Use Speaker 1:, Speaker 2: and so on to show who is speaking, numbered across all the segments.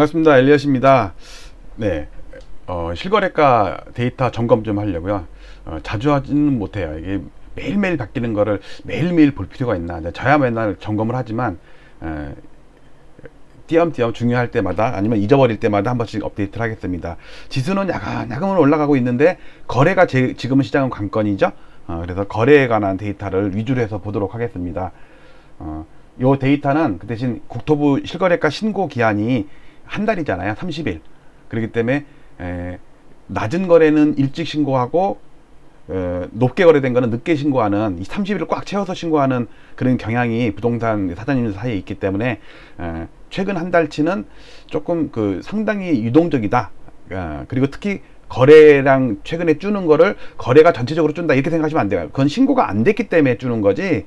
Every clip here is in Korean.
Speaker 1: 반갑습니다. 엘리엇입니다. 네, 실거래가 데이터 점검 좀 하려고요. 자주 하지는 못해요. 이게 매일매일 바뀌는 거를 매일매일 볼 필요가 있나. 저야 맨날 점검을 하지만 띄엄띄엄 중요할 때마다 아니면 잊어버릴 때마다 한 번씩 업데이트를 하겠습니다. 지수는 야금야금은 올라가고 있는데 거래가 지금은 시장은 관건이죠. 그래서 거래에 관한 데이터를 위주로 해서 보도록 하겠습니다. 요 데이터는 그 대신 국토부 실거래가 신고 기한이 한 달이잖아요. 30일. 그렇기 때문에 낮은 거래는 일찍 신고하고 높게 거래된 거는 늦게 신고하는, 이 30일을 꽉 채워서 신고하는 그런 경향이 부동산 사장님들 사이에 있기 때문에 최근 한 달치는 조금 상당히 유동적이다. 그리고 특히 거래량 최근에 주는 거를 거래가 전체적으로 준다 이렇게 생각하시면 안 돼요. 그건 신고가 안 됐기 때문에 주는 거지.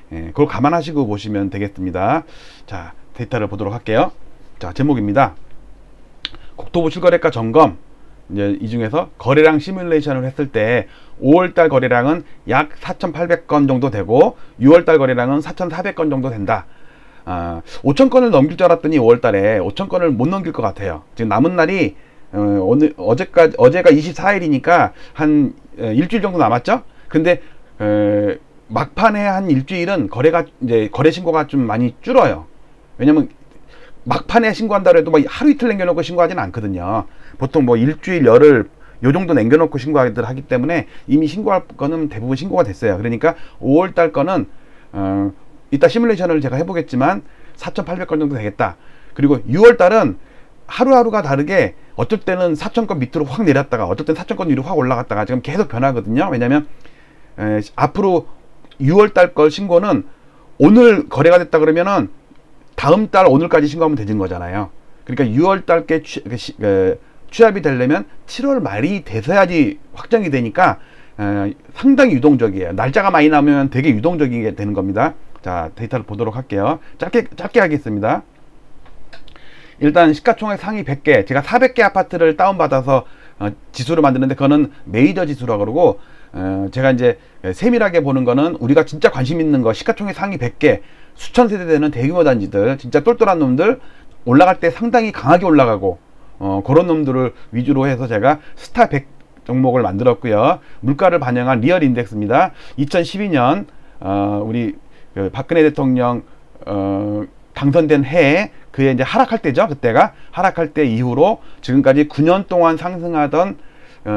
Speaker 1: 그걸 감안하시고 보시면 되겠습니다. 자, 데이터를 보도록 할게요. 자, 제목입니다. 국토부 실거래가 점검. 이제 이 중에서 거래량 시뮬레이션을 했을 때 5월달 거래량은 약 4,800건 정도 되고 6월달 거래량은 4,400건 정도 된다. 5,000건을 넘길 줄 알았더니 5월달에 5,000건을 못 넘길 것 같아요. 지금 남은 날이 어제가 24일이니까 한 일주일 정도 남았죠. 근데 막판에 한 일주일은 거래 신고가 좀 많이 줄어요. 왜냐면 막판에 신고한다고 해도 뭐 하루 이틀 남겨놓고 신고하지는 않거든요. 보통 뭐 일주일, 열흘 요 정도 남겨놓고 신고하기들 하기 때문에 이미 신고할 거는 대부분 신고가 됐어요. 그러니까 5월달 거는 이따 시뮬레이션을 제가 해보겠지만 4,800건 정도 되겠다. 그리고 6월달은 하루하루가 다르게 어쩔 때는 4,000건 밑으로 확 내렸다가 어쩔 때는 4,000건 위로 확 올라갔다가 지금 계속 변하거든요. 왜냐면 앞으로 6월달 걸 신고는 오늘 거래가 됐다 그러면은 다음 달 오늘까지 신고하면 되는 거잖아요. 그러니까 6월달 게 취합이 되려면 7월 말이 돼서야지 확정이 되니까 상당히 유동적이에요. 날짜가 많이 나오면 되게 유동적이게 되는 겁니다. 자, 데이터를 보도록 할게요. 짧게 하겠습니다. 일단 시가총액 상위 100개, 제가 400개 아파트를 다운받아서 지수를 만드는데 그거는 메이저 지수라고 그러고, 제가 이제 세밀하게 보는 거는 우리가 진짜 관심 있는 거, 시가총액 상위 100개, 수천 세대 되는 대규모 단지들, 진짜 똘똘한 놈들, 올라갈 때 상당히 강하게 올라가고, 그런 놈들을 위주로 해서 제가 스타 100 종목을 만들었고요. 물가를 반영한 리얼 인덱스입니다. 2012년 우리 박근혜 대통령 당선된 해에 그의 이제 하락할 때죠. 그때가 하락할 때 이후로 지금까지 9년 동안 상승하던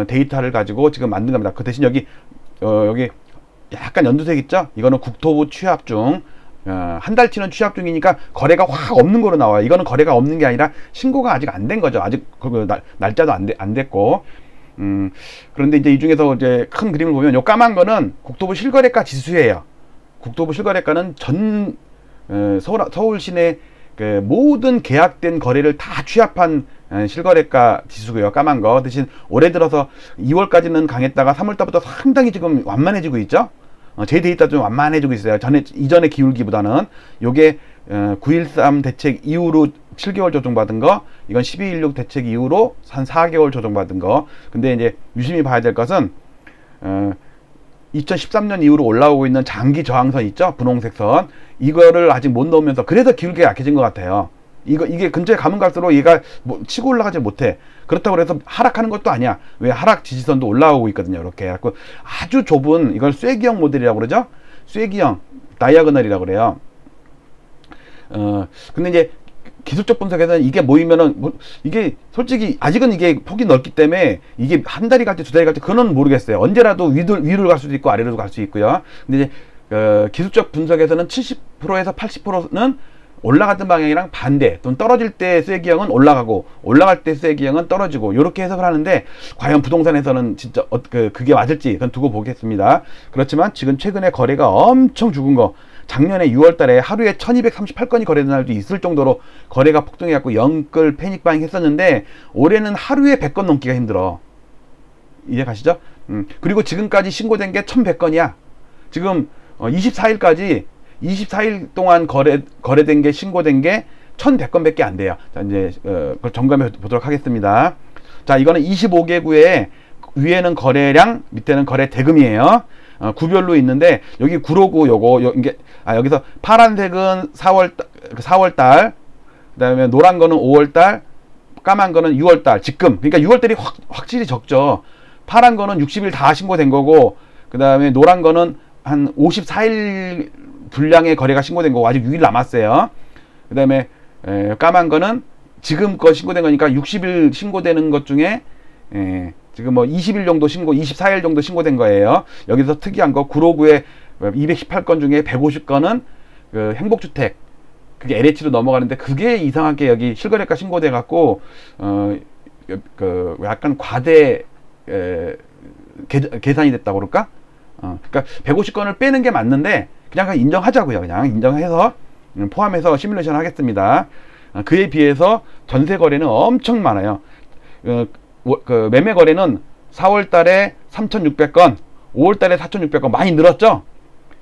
Speaker 1: 데이터를 가지고 지금 만든 겁니다. 그 대신 여기 약간 연두색 있죠? 이거는 국토부 취합 중 한 달치는 취합 중이니까 거래가 확 없는 거로 나와요. 이거는 거래가 없는 게 아니라 신고가 아직 안 된 거죠. 아직 날짜도 안 됐고. 그런데 이제 이 중에서 이제 큰 그림을 보면 요 까만 거는 국토부 실거래가 지수예요. 국토부 실거래가는 전 서울 시내 모든 계약된 거래를 다 취합한 실거래가 지수고요. 까만 거. 대신 올해 들어서 2월까지는 강했다가 3월달부터 상당히 지금 완만해지고 있죠. 제 데이터 좀 완만해지고 있어요. 이전의 기울기보다는. 요게 9.13 대책 이후로 7개월 조정받은 거, 이건 12.16 대책 이후로 한 4개월 조정받은 거. 근데 이제 유심히 봐야 될 것은 2013년 이후로 올라오고 있는 장기 저항선 있죠? 분홍색 선. 이거를 아직 못 넣으면서, 그래서 기울기가 약해진 것 같아요. 이게 근처에 가면 갈수록 얘가 치고 올라가지 못해. 그렇다고 해서 하락하는 것도 아니야. 왜? 하락 지지선도 올라오고 있거든요. 이렇게. 아주 좁은, 이걸 쐐기형 모델이라고 그러죠? 쐐기형, 다이아고널이라고 그래요. 근데 이제 기술적 분석에서는 이게 모이면은, 이게 솔직히 아직은 이게 폭이 넓기 때문에 이게 한 달이 갈지 두 달이 갈지 그건 모르겠어요. 언제라도 위로 갈 수도 있고 아래로도 갈 수 있고요. 근데 이제 기술적 분석에서는 70%에서 80%는 올라갔던 방향이랑 반대, 또는 떨어질 때 쐐기형은 올라가고 올라갈 때 쐐기형은 떨어지고, 이렇게 해석을 하는데 과연 부동산에서는 진짜 그게 맞을지 그건 두고 보겠습니다. 그렇지만 지금 최근에 거래가 엄청 죽은 거, 작년에 6월달에 하루에 1238건이 거래된 날도 있을 정도로 거래가 폭등해갖고 영끌 패닉바잉 했었는데, 올해는 하루에 100건 넘기가 힘들어. 이해 가시죠? 그리고 지금까지 신고된 게 1100건이야 지금 24일 동안 거래된 게, 신고된 게 1100건 밖에 안 돼요. 자, 이제 그걸 점검해 보도록 하겠습니다. 자, 이거는 25개구에 위에는 거래량, 밑에는 거래 대금이에요. 구별로 있는데, 여기 구로구 여기서 파란색은 4월달, 그 다음에 노란 거는 5월달, 까만 거는 6월달 지금, 그러니까 6월달이 확실히 적죠. 파란 거는 60일 다 신고된 거고, 그 다음에 노란 거는 한 54일 분량의 거래가 신고된 거고 아직 6일 남았어요. 그 다음에 까만 거는 지금 거 신고된 거니까 60일 신고되는 것 중에 지금 뭐 20일 정도 24일 정도 신고된 거예요. 여기서 특이한 거 구로구에 218건 중에 150건은 그 행복주택, 그게 LH로 넘어가는데 그게 이상하게 여기 실거래가 신고돼 갖고 그 약간 과대 계산이 됐다고 그럴까? 그러니까 150건을 빼는 게 맞는데 그냥 인정하자고요. 그냥 인정해서 포함해서 시뮬레이션 하겠습니다. 그에 비해서 전세 거래는 엄청 많아요. 그 매매 거래는 4월 달에 3,600건, 5월 달에 4,600건 많이 늘었죠?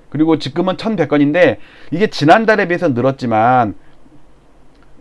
Speaker 1: 그리고 지금은 1,100건인데 이게 지난달에 비해서 늘었지만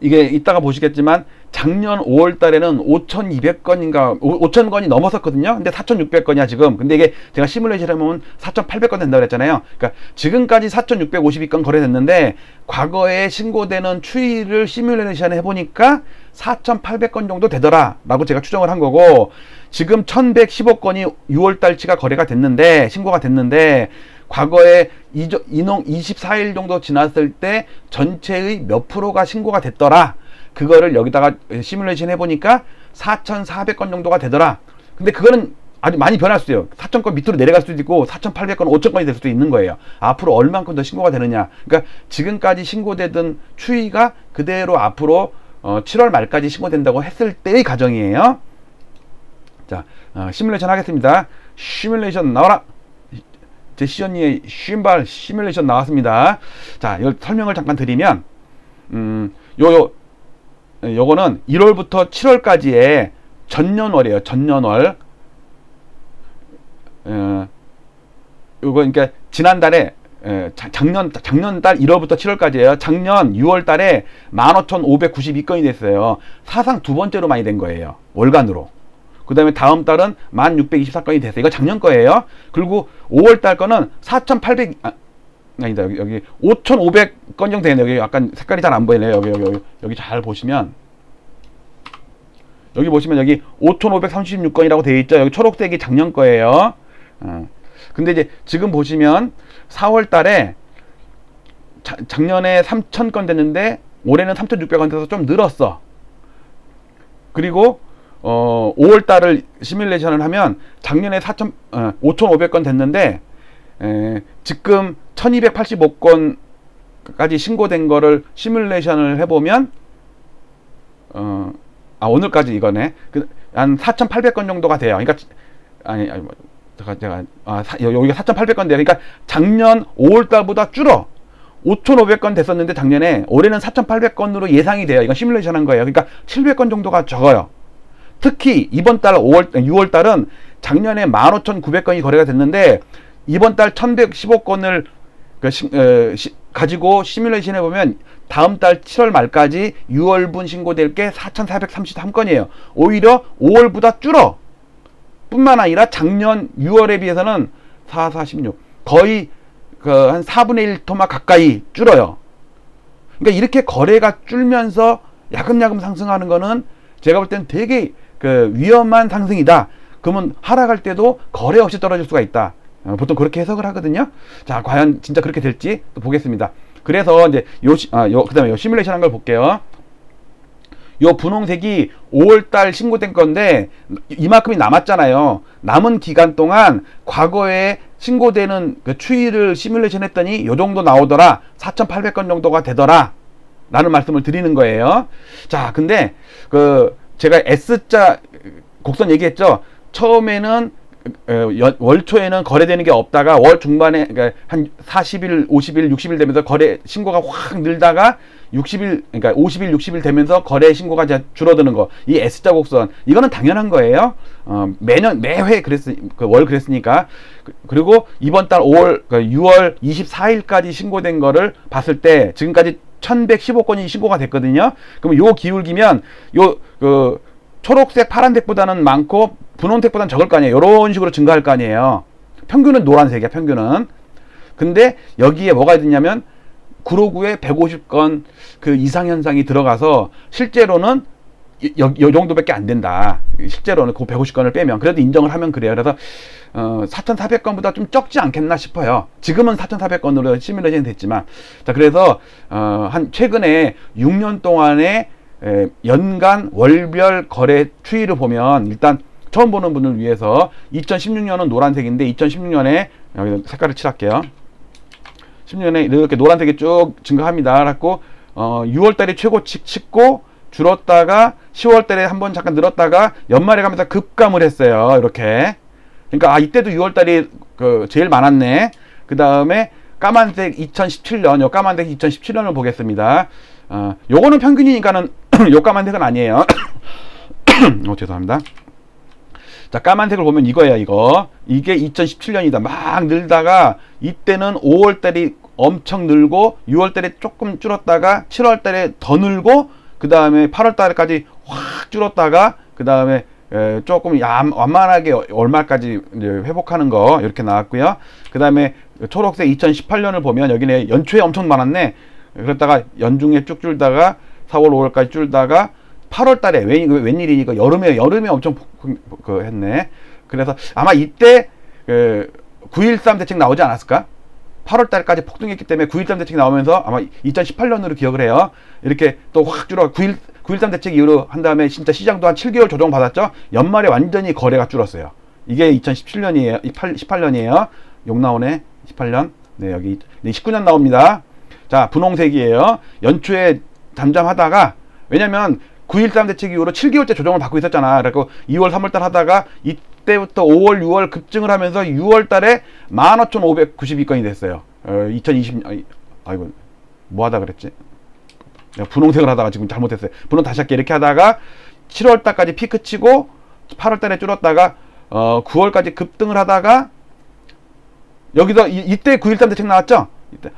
Speaker 1: 이게 이따가 보시겠지만 작년 5월 달에는 5,200건인가 5,000건이 넘었었거든요. 근데 4,600건이야 지금. 근데 이게 제가 시뮬레이션 해보면 4,800건 된다고 그랬잖아요. 그러니까 지금까지 4,652건 거래됐는데 과거에 신고되는 추이를 시뮬레이션 해보니까 4,800건 정도 되더라 라고 제가 추정을 한 거고, 지금 1,115건이 6월 달치가 거래가 됐는데 신고가 됐는데 과거에 인용 24일 정도 지났을 때 전체의 몇 프로가 신고가 됐더라. 그거를 여기다가 시뮬레이션 해보니까 4,400건 정도가 되더라. 근데 그거는 아주 많이 변할 수도 있어요. 4,000건 밑으로 내려갈 수도 있고 4,800건, 5,000건이 될 수도 있는 거예요. 앞으로 얼만큼 더 신고가 되느냐. 그러니까 지금까지 신고되던 추이가 그대로 앞으로 7월 말까지 신고된다고 했을 때의 가정이에요. 자, 시뮬레이션 하겠습니다. 시뮬레이션 나와라. 제시언니의 신발 시뮬레이션 나왔습니다. 자, 이 설명을 잠깐 드리면 요거는 1월부터 7월까지의 전년월이에요. 전년월. 요거 그러니까 지난달에 작년 달 1월부터 7월까지예요. 작년 6월 달에 15,592건이 됐어요. 사상 두 번째로 많이 된 거예요. 월간으로. 그 다음에 다음 달은 1,624건이 됐어요. 이거 작년 거예요. 그리고 5월 달 거는 4,800, 아니다. 여기 5,500건 정도 되네요. 여기 약간 색깔이 잘 안 보이네요. 여기 잘 보시면. 여기 보시면 여기 5,536건이라고 되어 있죠. 여기 초록색이 작년 거예요. 근데 이제 지금 보시면 4월 달에 작년에 3,000건 됐는데 올해는 3,600건 돼서 좀 늘었어. 그리고 5월 달을 시뮬레이션을 하면 작년에 5,500건 됐는데 지금 1,285건까지 신고된 거를 시뮬레이션을 해보면 오늘까지 이거네. 한 4,800건 정도가 돼요. 그러니까 여기가 4,800건 돼요. 그러니까 작년 5월 달보다 줄어. 5,500건 됐었는데 작년에, 올해는 4,800건으로 예상이 돼요. 이건 시뮬레이션 한 거예요. 그러니까 700건 정도가 적어요. 특히 이번 달 6월 달은 작년에 15,900건이 거래가 됐는데 이번 달 1,115건을 가지고 시뮬레이션 해보면 다음 달 7월 말까지 6월분 신고될 게 4,433건이에요. 오히려 5월보다 줄어. 뿐만 아니라 작년 6월에 비해서는 4,416 거의 한 4분의 1 토마 가까이 줄어요. 그러니까 이렇게 거래가 줄면서 야금야금 상승하는 거는 제가 볼 때는 되게 위험한 상승이다. 그러면 하락할 때도 거래 없이 떨어질 수가 있다. 보통 그렇게 해석을 하거든요. 자, 과연 진짜 그렇게 될지 또 보겠습니다. 그래서 이제 그다음에 요 시뮬레이션 한 걸 볼게요. 요 분홍색이 5월달 신고된 건데 이만큼이 남았잖아요. 남은 기간 동안 과거에 신고되는 그 추이를 시뮬레이션 했더니 요 정도 나오더라. 4,800건 정도가 되더라. 라는 말씀을 드리는 거예요. 자, 근데 제가 S자 곡선 얘기했죠. 처음에는 월 초에는 거래되는 게 없다가 월 중반에 그러니까 한 40일, 50일, 60일 되면서 거래 신고가 확 늘다가 60일, 그러니까 50일, 60일 되면서 거래 신고가 줄어드는 거. 이 S자 곡선. 이거는 당연한 거예요. 매회 월 그랬으니까. 그리고 이번 달 6월 24일까지 신고된 거를 봤을 때 지금까지 1,115건이 신고가 됐거든요. 그러면 요 기울기면 초록색, 파란색보다는 많고 분홍색보다는 적을 거 아니에요. 이런 식으로 증가할 거 아니에요. 평균은 노란색이야, 평균은. 근데 여기에 뭐가 있냐면 구로구에 150건 그 이상현상이 들어가서 실제로는 요 정도밖에 안 된다. 실제로는 그 150건을 빼면 그래도 인정을 하면 그래요. 그래서 4,400건보다 좀 적지 않겠나 싶어요. 지금은 4,400건으로 시뮬레이션이 됐지만, 자, 그래서 한 최근에 6년 동안의 연간 월별 거래 추이를 보면, 일단 처음 보는 분을 위해서 2016년은 노란색인데 2016년에 여기 색깔을 칠할게요. 16년에 이렇게 노란색이 쭉 증가합니다. 그래갖고 6월달에 최고치 찍고 줄었다가 10월달에 한번 잠깐 늘었다가 연말에 가면서 급감을 했어요. 이렇게. 그러니까 이때도 6월달이 제일 많았네. 그 다음에 까만색 2017년, 요 까만색 2017년을 보겠습니다. 요거는 평균이니까는 요 까만색은 아니에요. 죄송합니다. 자, 까만색을 보면 이거예요. 이게 2017년이다. 막 늘다가 이때는 5월달이 엄청 늘고 6월달에 조금 줄었다가 7월달에 더 늘고 그 다음에 8월달까지 확 줄었다가 그 다음에 조금 완만하게 얼마까지 이제 회복하는 거 이렇게 나왔고요. 그 다음에 초록색 2018년을 보면 여기는 연초에 엄청 많았네. 그랬다가 연중에 쭉 줄다가 4월 5월까지 줄다가 8월달에 웬일이니 이거 여름에 엄청 했네. 그래서 아마 이때 9.13 대책 나오지 않았을까? 8월달까지 폭등했기 때문에 9.13 대책이 나오면서 아마 2018년으로 기억을 해요. 이렇게 또 확 줄어 9.13 대책 이후로 한 다음에 진짜 시장도 한 7개월 조정 받았죠. 연말에 완전히 거래가 줄었어요. 이게 2017년이에요. 18년이에요. 욕 나오네. 18년. 네, 여기 19년 나옵니다. 자, 분홍색이에요. 연초에 잠잠하다가, 왜냐면 9.13 대책 이후로 7개월째 조정을 받고 있었잖아. 그래서 2월, 3월달 하다가 이때부터 5월, 6월 급증을 하면서 6월달에 15,592건이 됐어요. 2020년, 아이고, 뭐 하다 그랬지? 내가 분홍색을 하다가 지금 잘못했어요. 분홍 다시 할게. 이렇게 하다가 7월달까지 피크 치고 8월달에 줄었다가 9월까지 급등을 하다가 여기서 이때 9.13 대책 나왔죠? 이때.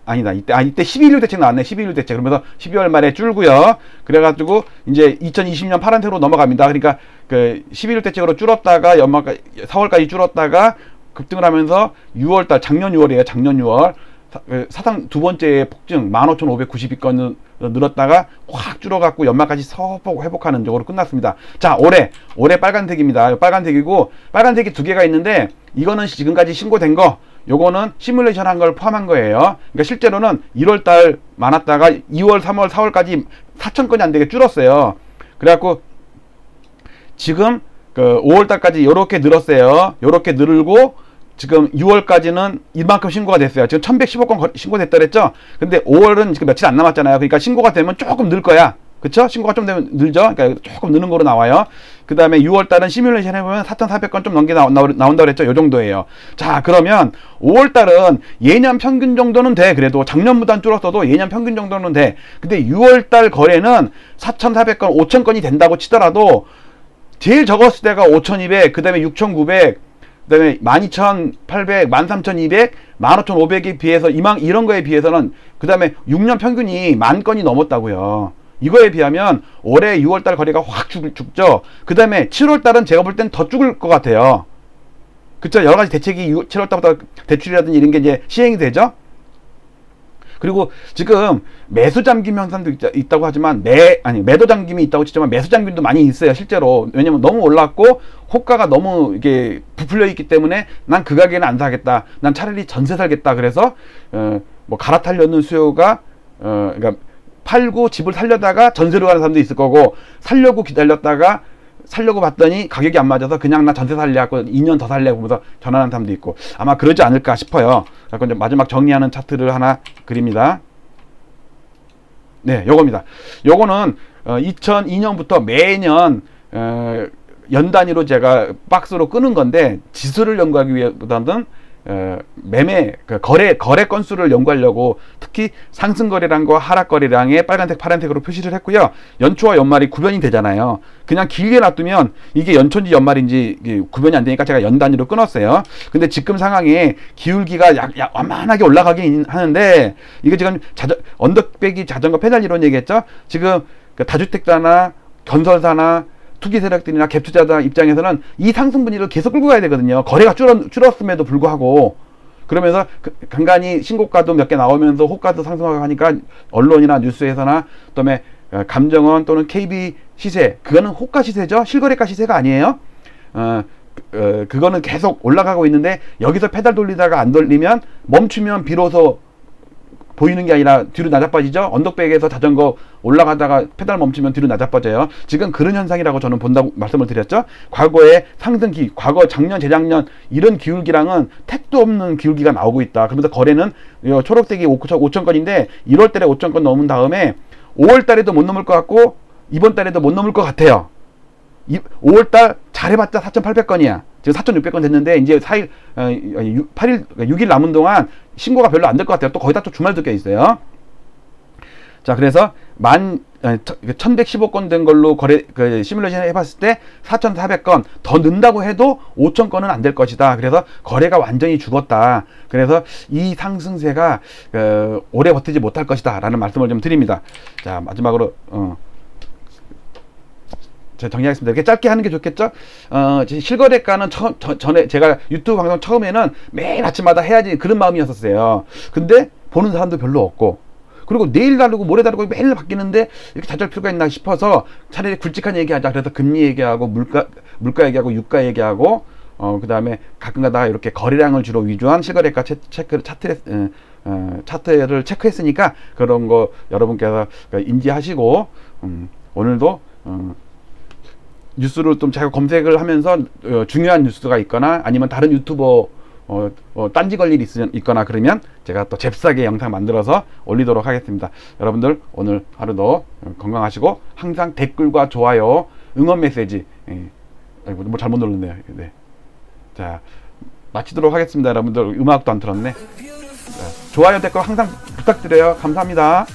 Speaker 1: 아니다. 이때 12.16 대책 나왔네. 12.16 대책. 그러면서 12월 말에 줄고요. 그래가지고 이제 2020년 파란색으로 넘어갑니다. 그러니까 그 11.16 대책으로 줄었다가 연말까지 4월까지 줄었다가 급등을 하면서 6월달, 작년 6월이에요. 작년 6월 사상 두 번째 폭증 15,592건 늘었다가 확 줄어갖고 연말까지 서복 회복하는 쪽으로 끝났습니다. 자, 올해 빨간색입니다. 빨간색이고, 빨간색이 두 개가 있는데 이거는 지금까지 신고된 거, 요거는 시뮬레이션 한 걸 포함한 거예요. 그러니까 실제로는 1월달 많았다가 2월, 3월, 4월까지 4,000건이 안 되게 줄었어요. 그래갖고 지금 5월달까지 요렇게 늘었어요. 요렇게 늘고 지금 6월까지는 이만큼 신고가 됐어요. 지금 1115건 신고됐다 그랬죠? 근데 5월은 지금 며칠 안 남았잖아요. 그러니까 신고가 되면 조금 늘 거야. 그쵸? 신고가 좀 되면 늘죠? 그러니까 조금 느는 거로 나와요. 그 다음에 6월달은 시뮬레이션 해보면 4,400건 좀 넘게 나온다고 그랬죠? 요 정도예요. 자, 그러면 5월달은 예년 평균 정도는 돼. 그래도 작년보단 줄었어도 예년 평균 정도는 돼. 근데 6월달 거래는 4,400건, 5,000건이 된다고 치더라도 제일 적었을 때가 5,200, 그 다음에 6,900, 그 다음에 12,800, 13,200, 15,500에 비해서 이런 거에 비해서는 그 다음에 6년 평균이 10,000건이 넘었다고요. 이거에 비하면 올해 6월달 거래가 확 죽죠. 그 다음에 7월달은 제가 볼 땐 더 죽을 것 같아요. 그쵸? 여러가지 대책이 7월달부터 대출이라든지 이런 게 이제 시행이 되죠. 그리고 지금 매수 잠김 현상도 있다고 하지만 매도 잠김이 있다고 치지만 매수 잠김도 많이 있어요. 실제로. 왜냐면 너무 올랐고 호가가 너무 이게 부풀려 있기 때문에 난 그 가게는 안 사겠다. 난 차라리 전세 살겠다. 그래서 뭐 갈아타려는 수요가 그러니까 팔고 집을 살려다가 전세로 가는 사람도 있을 거고, 살려고 기다렸다가 살려고 봤더니 가격이 안 맞아서 그냥 나 전세 살래 하고 2년 더 살래 하면서 전환한 사람도 있고, 아마 그러지 않을까 싶어요. 그래서 이제 마지막 정리하는 차트를 하나 그립니다. 네, 요겁니다. 요거는 2002년부터 매년 연 단위로 제가 박스로 끄는 건데, 지수를 연구하기 위해보다는 매매 거래 건수를 연구하려고 특히 상승 거래량과 하락 거래량에 빨간색 파란색으로 표시를 했고요. 연초와 연말이 구변이 되잖아요. 그냥 길게 놔두면 이게 연초인지 연말인지 구변이 안 되니까 제가 연 단위로 끊었어요. 근데 지금 상황에 기울기가 완만하게 올라가긴 하는데, 이게 지금 언덕배기 자전거 페달 이론 얘기했죠. 지금 다주택자나 건설사나 투기 세력들이나 갭 투자자 입장에서는 이 상승 분위기를 계속 끌고 가야 되거든요. 거래가 줄었음에도 불구하고. 그러면서 간간히 신고가도 몇 개 나오면서 호가도 상승하고 하니까 언론이나 뉴스에서나 그다음에 감정원 또는 KB 시세, 그거는 호가 시세죠. 실거래가 시세가 아니에요. 그거는 계속 올라가고 있는데 여기서 페달 돌리다가 안 돌리면 멈추면 비로소 보이는 게 아니라 뒤로 낮아빠지죠. 언덕백에서 자전거 올라가다가 페달 멈추면 뒤로 낮아빠져요. 지금 그런 현상이라고 저는 본다고 말씀을 드렸죠. 과거에 상승기, 과거 작년 재작년 이런 기울기랑은 택도 없는 기울기가 나오고 있다. 그러면서 거래는 초록색이 5천 건인데 1월 달에 5천 건 넘은 다음에 5월 달에도 못 넘을 것 같고 이번 달에도 못 넘을 것 같아요. 5월달 잘해봤자 4,800건이야. 지금 4,600건 됐는데 이제 4일, 8일, 6일 남은 동안 신고가 별로 안 될 것 같아요. 또 거의 다 또 주말도 껴 있어요. 자, 그래서 1,115건 된 걸로 시뮬레이션 해봤을 때 4,400건 더 는다고 해도 5,000건은 안 될 것이다. 그래서 거래가 완전히 죽었다. 그래서 이 상승세가 오래 버티지 못할 것이다. 라는 말씀을 좀 드립니다. 자, 마지막으로 제가 정리하겠습니다. 이렇게 짧게 하는 게 좋겠죠? 실거래가는 전에 제가 유튜브 방송 처음에는 매일 아침마다 해야지 그런 마음이었었어요. 근데 보는 사람도 별로 없고, 그리고 내일 다르고 모레 다르고 매일 바뀌는데 이렇게 자주 할 필요가 있나 싶어서 차라리 굵직한 얘기하자. 그래서 금리 얘기하고 물가 얘기하고 유가 얘기하고 그 다음에 가끔 가다가 이렇게 거래량을 주로 위주한 실거래가 차트를 체크했으니까 그런 거 여러분께서 인지하시고 오늘도 뉴스를 좀 제가 검색을 하면서 중요한 뉴스가 있거나 아니면 다른 유튜버 딴지 걸일 있거나 그러면 제가 또 잽싸게 영상 만들어서 올리도록 하겠습니다. 여러분들 오늘 하루도 건강하시고 항상 댓글과 좋아요, 응원 메시지, 뭐 잘못 눌렀네요. 네. 자, 마치도록 하겠습니다. 여러분들 음악도 안 틀었네. 자, 좋아요, 댓글 항상 부탁드려요. 감사합니다.